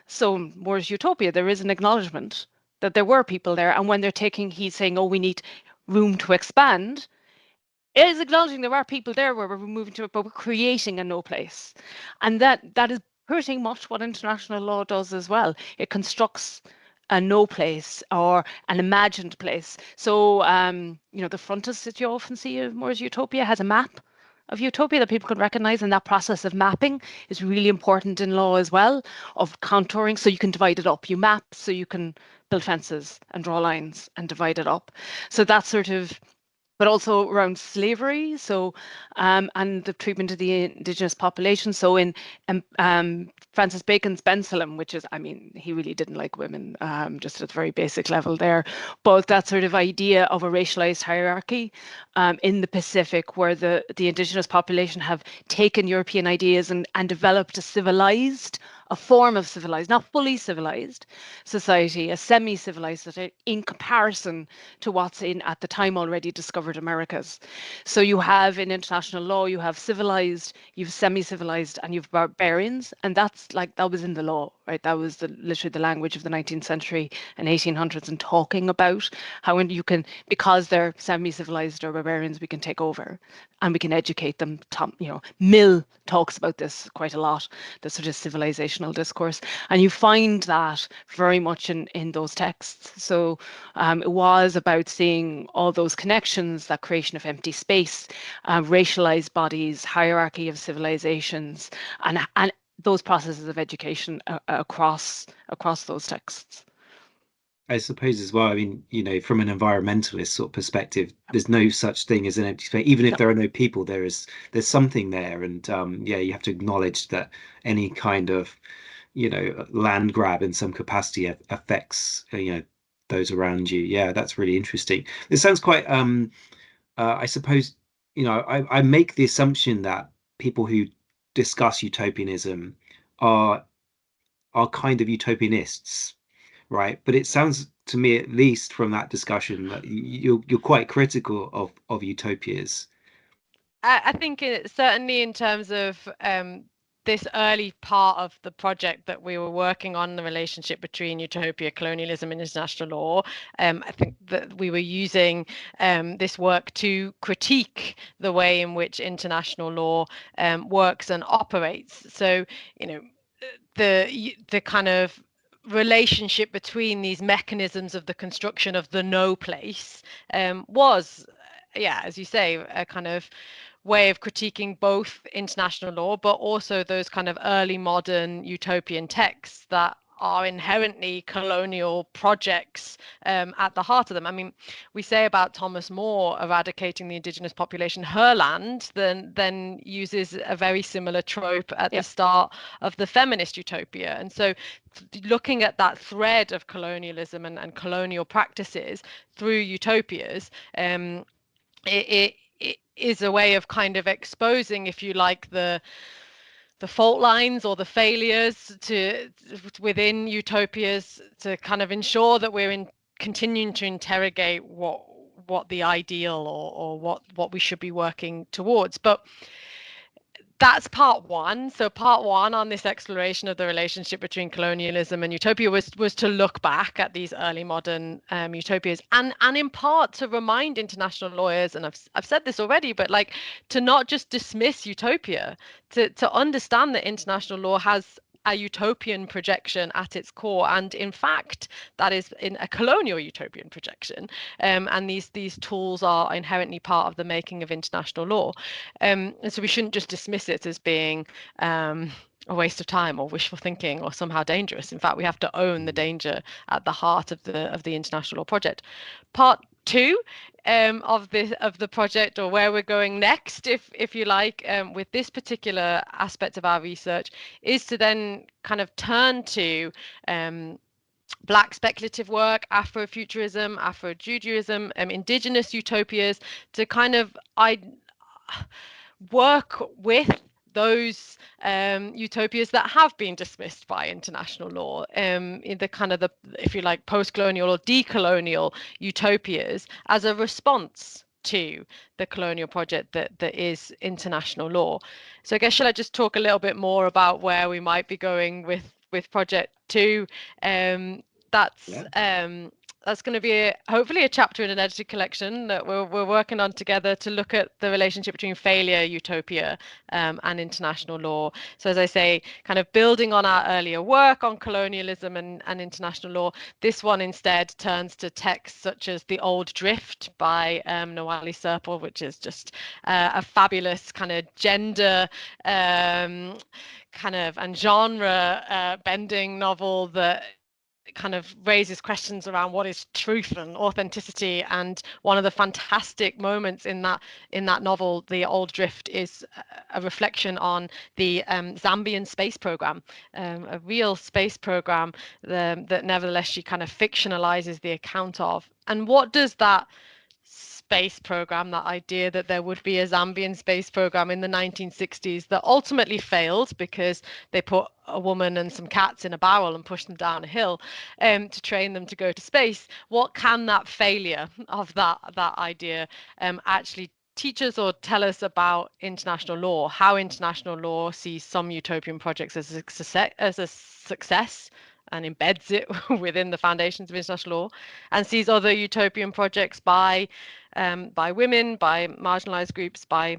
So Moore's Utopia, there is an acknowledgement that there were people there. And when he's saying, oh, we need room to expand, it is acknowledging there are people there where we're moving to it, but we're creating a no place. And that is pretty much what international law does as well. It constructs a no place or an imagined place. So, the frontis that you often see of Moore's Utopia has a map of utopia that people can recognize, and that process of mapping is really important in law as well, of contouring. So you can divide it up. You map so you can build fences and draw lines and divide it up. So that's sort of, but also around slavery, so and the treatment of the indigenous population. So in Francis Bacon's Bensalem, which is, he really didn't like women, just at a very basic level there, but that sort of idea of a racialized hierarchy in the Pacific, where the indigenous population have taken European ideas and developed a form of civilized, not fully civilized society, a semi-civilized society in comparison to what's in, at the time, already discovered Americas. So you have in international law, you have civilized, you've semi-civilized, and you've barbarians, and that was in the law, right? That was literally the language of the 19th century and 1800s, and talking about how you can, because they're semi-civilized or barbarians, we can take over and we can educate them. Mill talks about this quite a lot, the sort of civilizational discourse, and you find that very much in those texts. So it was about seeing all those connections, that creation of empty space, racialized bodies, hierarchy of civilizations, and those processes of education across those texts. I suppose as well, from an environmentalist sort of perspective, there's no such thing as an empty space. Even if there are no people, there's something there. And you have to acknowledge that any kind of, land grab in some capacity affects, those around you. Yeah, that's really interesting. It sounds quite, I suppose, I make the assumption that people who discuss utopianism are kind of utopianists, right? But it sounds to me, at least from that discussion, that you're quite critical of utopias. I think certainly in terms of this early part of the project that we were working on, the relationship between utopia, colonialism, and international law, I think that we were using this work to critique the way in which international law works and operates. So, the kind of relationship between these mechanisms of the construction of the no place was, as you say, a kind of way of critiquing both international law, but also those kind of early modern utopian texts that are inherently colonial projects at the heart of them. We say about Thomas More eradicating the indigenous population, her land, then uses a very similar trope at the start of the feminist utopia. And so looking at that thread of colonialism and colonial practices through utopias, it is a way of kind of exposing, if you like, the fault lines or the failures within utopias, to kind of ensure that we're continuing to interrogate what the ideal or what we should be working towards. But that's part one. So part one on this exploration of the relationship between colonialism and utopia was to look back at these early modern utopias and in part to remind international lawyers, and I've said this already, but to not just dismiss utopia, to understand that international law has a utopian projection at its core, and in fact that is in a colonial utopian projection, and these tools are inherently part of the making of international law, and so we shouldn't just dismiss it as being a waste of time or wishful thinking or somehow dangerous. In fact, we have to own the danger at the heart of the international law project. Part two of the project, or where we're going next, if you like, with this particular aspect of our research, is to then kind of turn to Black speculative work, Afrofuturism, Afro-Judaism, indigenous utopias, to kind of work with those utopias that have been dismissed by international law, in the kind of the, if you like, post-colonial or decolonial utopias as a response to the colonial project that is international law. So I guess, shall I just talk a little bit more about where we might be going with project 2? That's going to be hopefully a chapter in an edited collection that we're working on together to look at the relationship between failure, utopia, and international law. So as I say, kind of building on our earlier work on colonialism and international law, this one instead turns to texts such as The Old Drift by Nawali Serpil, which is just a fabulous kind of gender kind of and genre bending novel that kind of raises questions around what is truth and authenticity. And one of the fantastic moments in that novel, The Old Drift, is a reflection on the Zambian space program, a real space program that nevertheless she kind of fictionalizes the account of. And what does that space program, that idea that there would be a Zambian space program in the 1960s that ultimately failed because they put a woman and some cats in a barrel and pushed them down a hill to train them to go to space. What can that failure of that idea actually teach us or tell us about international law, how international law sees some utopian projects as a success and embeds it within the foundations of international law, and sees other utopian projects by women, by marginalized groups, by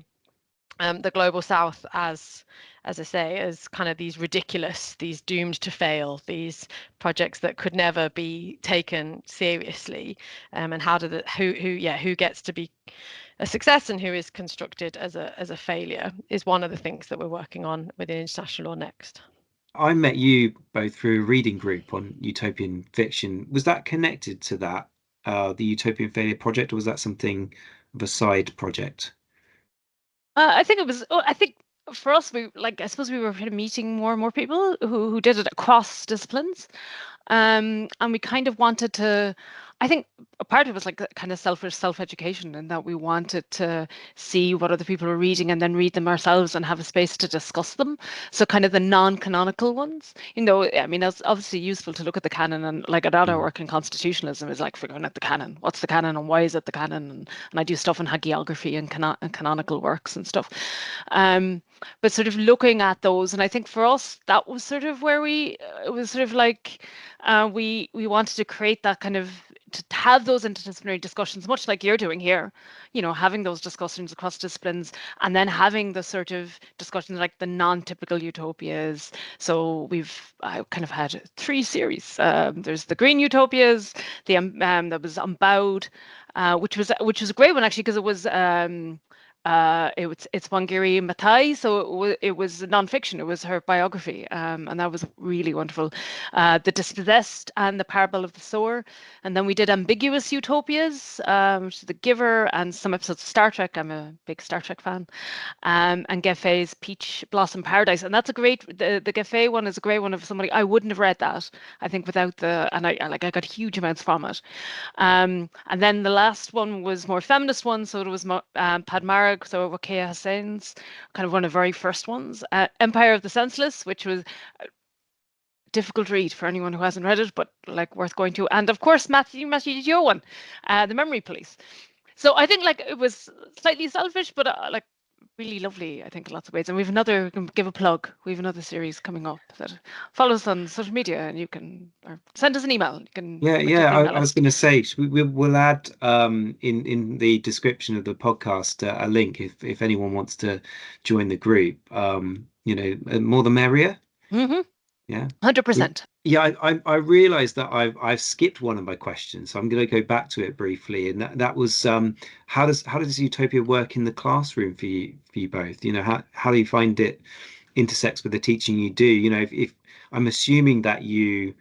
the global south as I say, as kind of these ridiculous, these doomed to fail, these projects that could never be taken seriously, and how do who gets to be a success and who is constructed as a failure is one of the things that we're working on within international law next. I met you both through a reading group on utopian fiction. Was that connected to that, the Utopian Failure Project, or was that something of a side project? I think it was. I think for us, I suppose we were kind of meeting more and more people who did it across disciplines, and we kind of wanted to. I think a part of it was like kind of self-education, and that we wanted to see what other people were reading and then read them ourselves and have a space to discuss them. So kind of the non-canonical ones, I mean, it's obviously useful to look at the canon, and like our work in constitutionalism is like figuring out the canon. What's the canon and why is it the canon? And I do stuff in hagiography and canonical works and stuff. But sort of looking at those, and I think for us that was sort of where it was sort of like we wanted to create that kind of, to have those interdisciplinary discussions, much like you're doing here, having those discussions across disciplines, and then having the sort of discussions like the non-typical utopias. So I kind of had 3 series. There's the Green Utopias, that was Unbowed, which was a great one actually, because it was it's Wangari Maathai, so it was non-fiction. It was her biography, and that was really wonderful. The Dispossessed and the Parable of the Sower, and then we did Ambiguous Utopias, which is The Giver, and some episodes of Star Trek. I'm a big Star Trek fan, and Geffe's Peach Blossom Paradise, and that's a great. The Geffe one is a great one of somebody I wouldn't have read that, I think, without and I got huge amounts from it. And then the last one was more feminist one, so it was Padmara, so Rokeya Hussein's, kind of one of the very first ones. Empire of the Senseless, which was a difficult read for anyone who hasn't read it, but like worth going to. And of course, Matthew Didio one, The Memory Police. So I think like it was slightly selfish, but like really lovely, I think, in lots of ways. And we can give a plug. We have another series coming up that follow us on social media, and you can, or send us an email. You can. I was going to say we'll add in the description of the podcast a link if anyone wants to join the group. More the merrier. Mm-hmm. Yeah, 100%. Yeah, I realized that I've skipped one of my questions, so I'm going to go back to it briefly. And that was how does Utopia work in the classroom for you both? How do you find it intersects with the teaching you do? If I'm assuming that you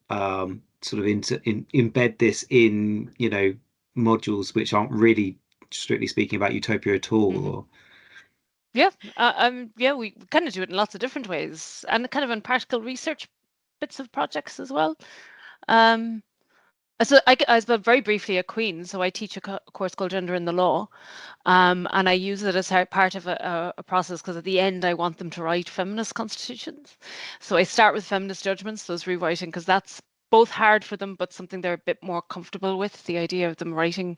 sort of embed this in modules which aren't really strictly speaking about Utopia at all. Mm-hmm. Or we kind of do it in lots of different ways, and kind of in practical research bits of projects as well. So I was very briefly at Queen, so I teach a course called Gender in the Law, and I use it as part of a process because at the end I want them to write feminist constitutions. So I start with feminist judgments, those rewriting, because that's both hard for them, but something they're a bit more comfortable with. The idea of them writing,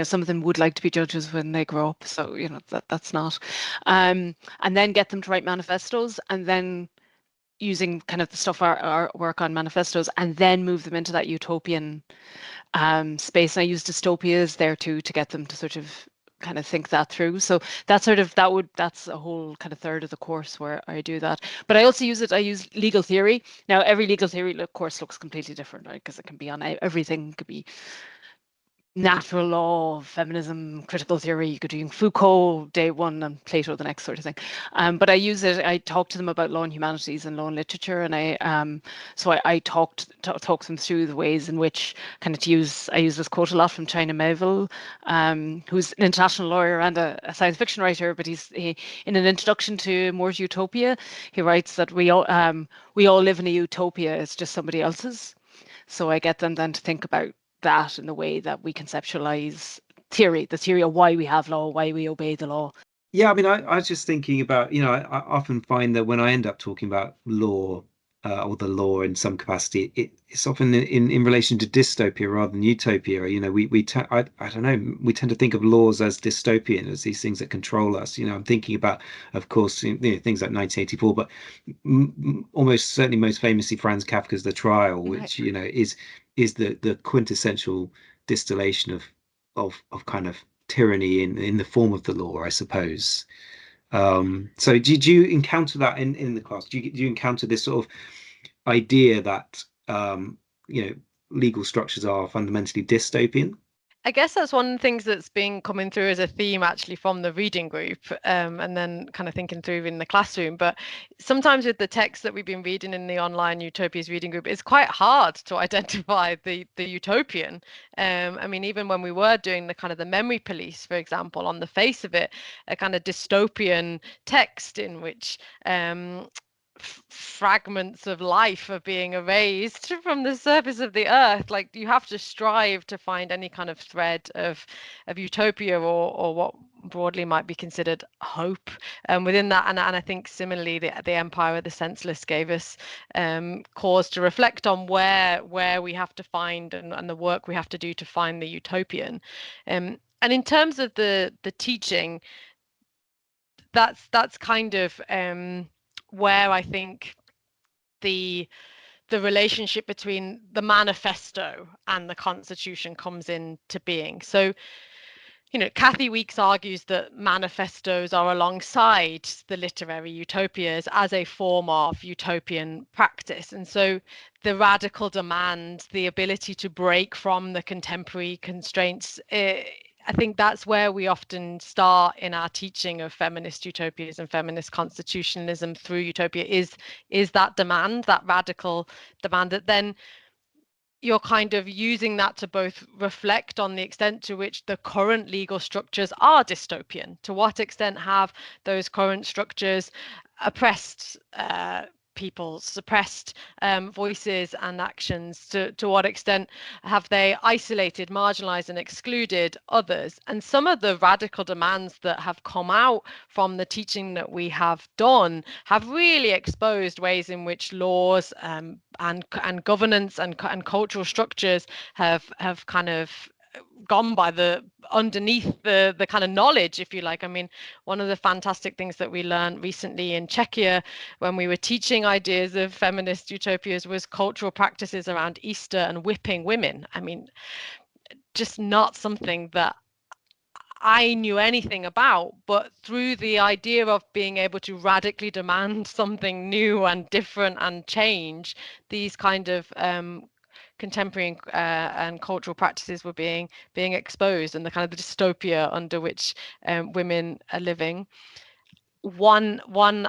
some of them would like to be judges when they grow up, so that's not. And then get them to write manifestos, and then using kind of the stuff our work on manifestos, and then move them into that utopian space. And I use dystopias there too to get them to sort of kind of think that through. So that's a whole kind of third of the course where I do that. But I also I use legal theory. Now every legal theory course looks completely different, right? Because it can be on everything. It could be natural law, feminism, critical theory. You could do Foucault day one and Plato the next, sort of thing. But I use it. I talk to them about law and humanities and law and literature, and I talk them through the ways in which I use this quote a lot from China Miéville, who's an international lawyer and a science fiction writer. But he in an introduction to Moore's Utopia, he writes that we all live in a utopia. It's just somebody else's. So I get them then to think about that in the way that we conceptualize the theory of why we have law, why we obey the law. Yeah, I mean, I was just thinking about, I often find that when I end up talking about law or the law in some capacity, it's often in relation to dystopia rather than utopia. I don't know, we tend to think of laws as dystopian, as these things that control us. I'm thinking about, of course, things like 1984, but almost certainly most famously Franz Kafka's The Trial, which is the quintessential distillation of kind of tyranny in the form of the law, I suppose. So did you encounter that in the class? Do you encounter this sort of idea that legal structures are fundamentally dystopian? I guess that's one of the things that's been coming through as a theme actually from the reading group, and then kind of thinking through in the classroom. But sometimes with the text that we've been reading in the online Utopias reading group, it's quite hard to identify the utopian. I mean, even when we were doing the kind of the memory police, for example, on the face of it, a kind of dystopian text in which fragments of life are being erased from the surface of the earth. Like, you have to strive to find any kind of thread of utopia or what broadly might be considered hope within that. And I think similarly the Empire of the Senseless gave us cause to reflect on where we have to find and the work we have to do to find the utopian. And in terms of the teaching, that's kind of where I think the relationship between the manifesto and the Constitution comes into being. So, Kathy Weeks argues that manifestos are alongside the literary utopias as a form of utopian practice. And so the radical demand, the ability to break from the contemporary constraints, I think that's where we often start in our teaching of feminist utopias and feminist constitutionalism through utopia is that demand, that radical demand, that then you're kind of using that to both reflect on the extent to which the current legal structures are dystopian. To what extent have those current structures oppressed people, suppressed voices and actions? To what extent have they isolated, marginalized and excluded others? And some of the radical demands that have come out from the teaching that we have done have really exposed ways in which laws and governance and cultural structures have kind of gone by underneath the kind of knowledge, if you like. I mean, one of the fantastic things that we learned recently in Czechia when we were teaching ideas of feminist utopias was cultural practices around Easter and whipping women. I mean, just not something that I knew anything about, but through the idea of being able to radically demand something new and different and change, these kind of contemporary and cultural practices were being exposed, and the kind of the dystopia under which women are living. One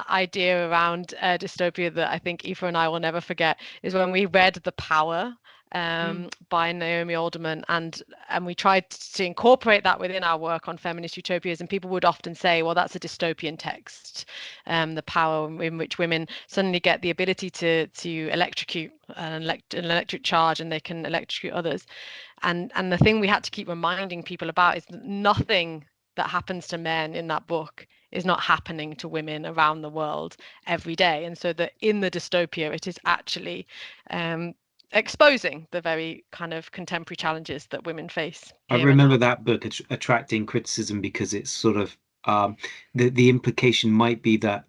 idea around dystopia that I think Aoife and I will never forget is when we read The Power by Naomi Alderman, and we tried to incorporate that within our work on feminist utopias. And people would often say, well, that's a dystopian text, the power in which women suddenly get the ability to electrocute an electric charge, and they can electrocute others. And the thing we had to keep reminding people about is that nothing that happens to men in that book is not happening to women around the world every day. And so that in the dystopia, it is actually exposing the very kind of contemporary challenges that women face. I remember that book attracting criticism because it's sort of the implication might be that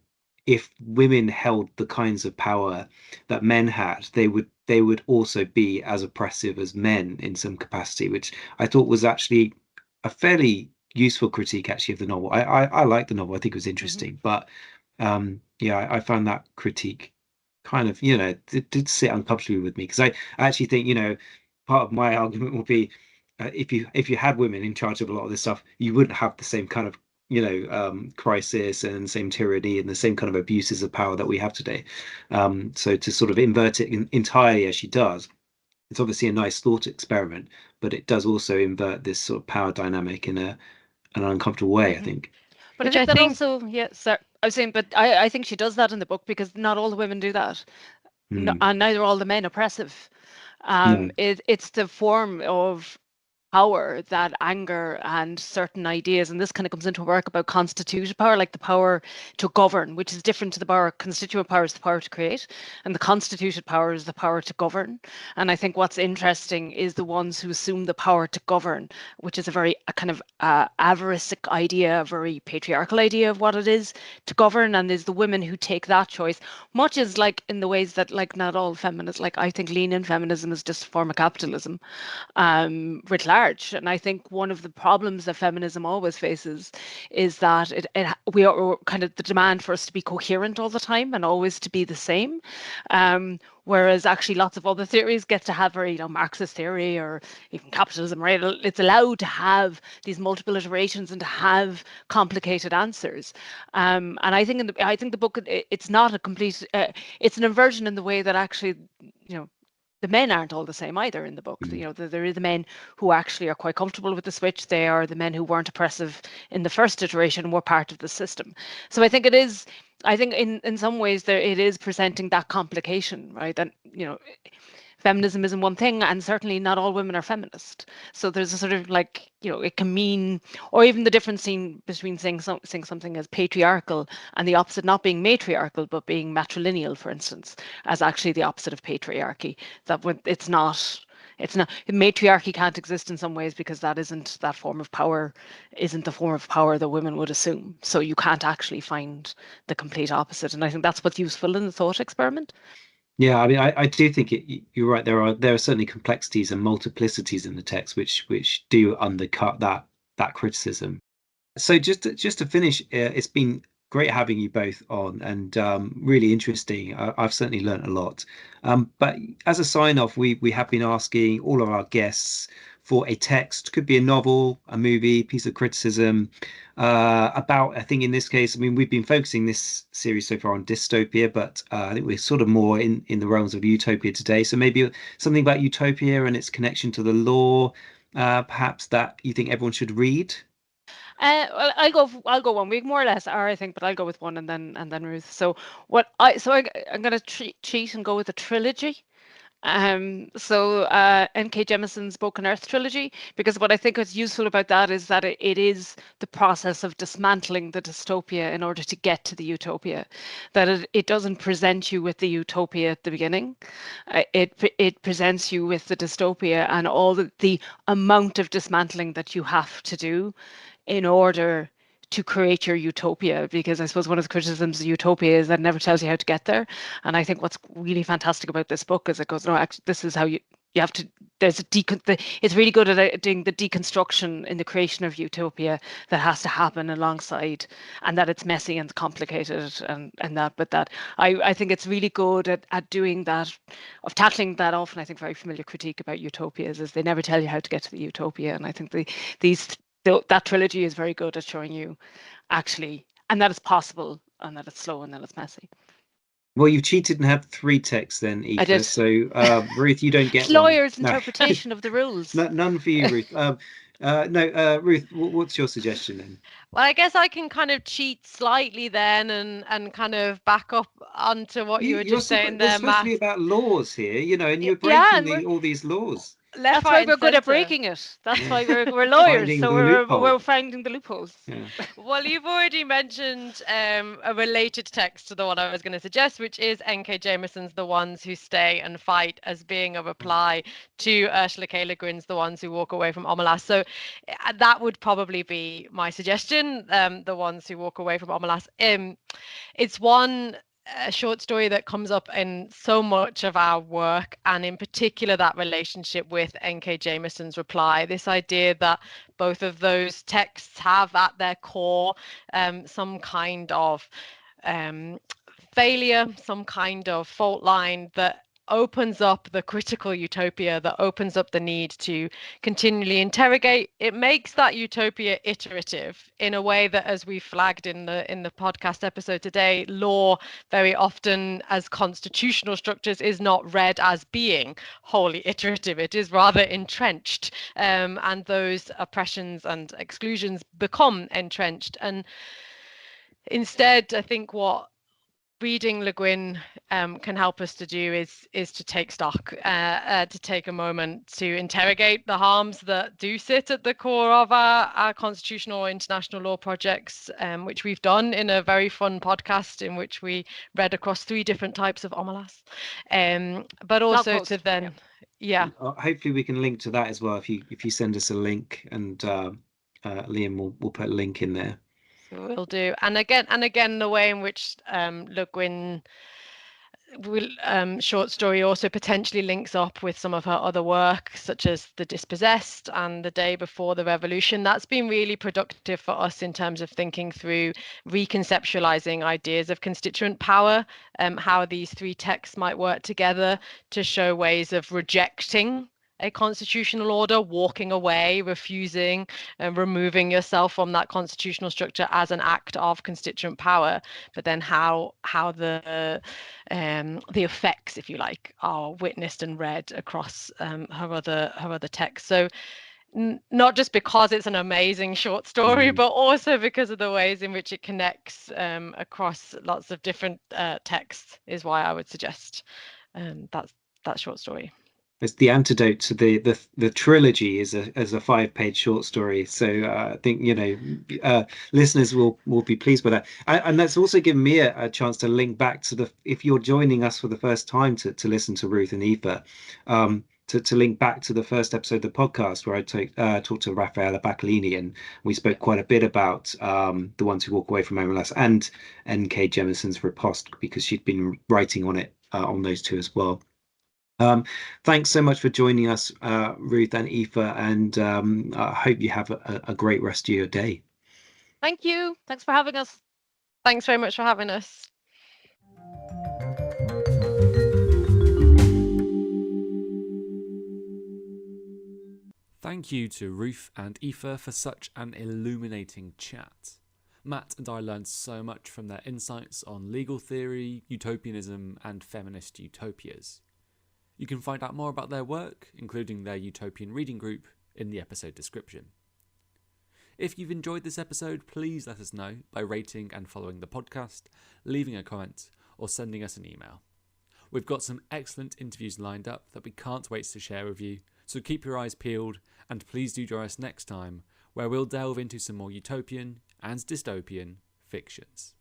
if women held the kinds of power that men had, they would also be as oppressive as men in some capacity, which I thought was actually a fairly useful critique actually of the novel. I liked the novel. I think it was interesting, but yeah, I found that critique kind of, did sit uncomfortably with me, because I actually think, part of my argument will be if you had women in charge of a lot of this stuff, you wouldn't have the same kind of crisis and the same tyranny and the same kind of abuses of power that we have today. So to sort of invert it entirely as she does, it's obviously a nice thought experiment, but it does also invert this sort of power dynamic in an uncomfortable way, I think. But I think that also, yeah, sorry, I was saying, but I think she does that in the book, because not all the women do that, and neither all the men oppressive. It's the form of power that anger and certain ideas, and this kind of comes into work about constituted power, like the power to govern, which is different to the power. Constituent power is the power to create, and the constituted power is the power to govern. And I think what's interesting is the ones who assume the power to govern, which is a kind of avaricic idea, a very patriarchal idea of what it is to govern, and is the women who take that choice, much as like in the ways that like not all feminists, like I think lean-in feminism is just a form of capitalism writ large. And I think one of the problems that feminism always faces is that we are kind of the demand for us to be coherent all the time and always to be the same. Whereas actually lots of other theories get to have very, Marxist theory or even capitalism, right? It's allowed to have these multiple iterations and to have complicated answers. And I think the book, it's not a complete, it's an inversion in the way that actually, the men aren't all the same either in the book. There are the men who actually are quite comfortable with the switch. They are the men who weren't oppressive in the first iteration and were part of the system. So I think it is, in some ways it is presenting that complication, right? And, feminism isn't one thing, and certainly not all women are feminist. So there's a sort of like, it can mean, or even the difference between saying something as patriarchal and the opposite not being matriarchal, but being matrilineal, for instance, as actually the opposite of patriarchy. That it's not, matriarchy can't exist in some ways because that form of power isn't the form of power that women would assume. So you can't actually find the complete opposite. And I think that's what's useful in the thought experiment. Yeah, I mean, I do think you're right. There are certainly complexities and multiplicities in the text which do undercut that criticism. So just to finish, it's been great having you both on, and really interesting. I've certainly learned a lot. But as a sign off, we have been asking all of our guests for a text, could be a novel, a movie, piece of criticism, about, I think in this case, I mean, we've been focusing this series so far on dystopia, but I think we're sort of more in the realms of utopia today. So maybe something about utopia and its connection to the law, perhaps that you think everyone should read. Well, I'll go 1 week, more or less, I think, but I'll go with one and then Ruth. So I'm going to cheat and go with a trilogy. N.K. Jemisin's Broken Earth trilogy, because what I think is useful about that is that it is the process of dismantling the dystopia in order to get to the utopia. That it doesn't present you with the utopia at the beginning. It presents you with the dystopia and all the amount of dismantling that you have to do in order to create your utopia, because I suppose one of the criticisms of utopia is that it never tells you how to get there. And I think what's really fantastic about this book is it goes, no, actually, this is how you have to, it's really good at doing the deconstruction in the creation of utopia that has to happen alongside, and that it's messy and complicated and that, but that I think it's really good at doing that, of tackling that often, I think, very familiar critique about utopias is they never tell you how to get to the utopia. And I think that trilogy is very good at showing you actually, and that it's possible, and that it's slow, and that it's messy. Well, you've cheated and had 3 texts then, I Aoife. did. So, Ruth, you don't get It's one. lawyers' No, interpretation of the rules. none for you, Ruth. No, Ruth, what's your suggestion then? Well, I guess I can kind of cheat slightly then and kind of back up onto what you were You're just saying we're there, supposed to be Matt. about laws here, and you're Yeah, breaking and all these laws. Left, that's why right, and we're good at centre. breaking it. That's Yeah. why we're lawyers, Finding so the we're loophole. finding the loopholes. Yeah. Well, you've already mentioned a related text to the one I was going to suggest, which is N.K. Jameson's The Ones Who Stay and Fight, as being a reply to Ursula K. Le Guin's The Ones Who Walk Away from Omelas. So that would probably be my suggestion, The Ones Who Walk Away from Omelas. It's one a short story that comes up in so much of our work, and in particular that relationship with N.K. Jameson's reply. This idea that both of those texts have at their core some kind of failure, some kind of fault line that opens up the critical utopia, that opens up the need to continually interrogate. It makes that utopia iterative in a way that, as we flagged in the podcast episode today, law very often as constitutional structures is not read as being wholly iterative. It is rather entrenched, and those oppressions and exclusions become entrenched. And instead, I think what reading Le Guin can help us to do is to take stock, to take a moment to interrogate the harms that do sit at the core of our constitutional or international law projects, which we've done in a very fun podcast in which we read across 3 different types of omelas, but also to then, yeah. Hopefully we can link to that as well if you send us a link, and Liam will put a link in there. Will do. And again, the way in which Le Guin short story also potentially links up with some of her other work, such as The Dispossessed and The Day Before the Revolution. That's been really productive for us in terms of thinking through reconceptualizing ideas of constituent power, how these 3 texts might work together to show ways of rejecting a constitutional order, walking away, refusing, and removing yourself from that constitutional structure as an act of constituent power. But then how the effects, if you like, are witnessed and read across her other texts. So not just because it's an amazing short story, but also because of the ways in which it connects across lots of different texts is why I would suggest that short story. It's the antidote to the trilogy is a 5-page short story. So I think listeners will be pleased with that. And that's also given me a chance to link back to if you're joining us for the first time to listen to Ruth and Aoife, to link back to the first episode of the podcast where I talked to Raffaella Bacalini, and we spoke quite a bit about The Ones Who Walk Away from MLS and N.K. Jemisin's Riposte, because she'd been writing on it on those 2 as well. Thanks so much for joining us, Ruth and Aoife, and I hope you have a great rest of your day. Thank you. Thanks for having us. Thanks very much for having us. Thank you to Ruth and Aoife for such an illuminating chat. Matt and I learned so much from their insights on legal theory, utopianism, and feminist utopias. You can find out more about their work, including their Utopian reading group, in the episode description. If you've enjoyed this episode, please let us know by rating and following the podcast, leaving a comment, or sending us an email. We've got some excellent interviews lined up that we can't wait to share with you, so keep your eyes peeled, and please do join us next time, where we'll delve into some more utopian and dystopian fictions.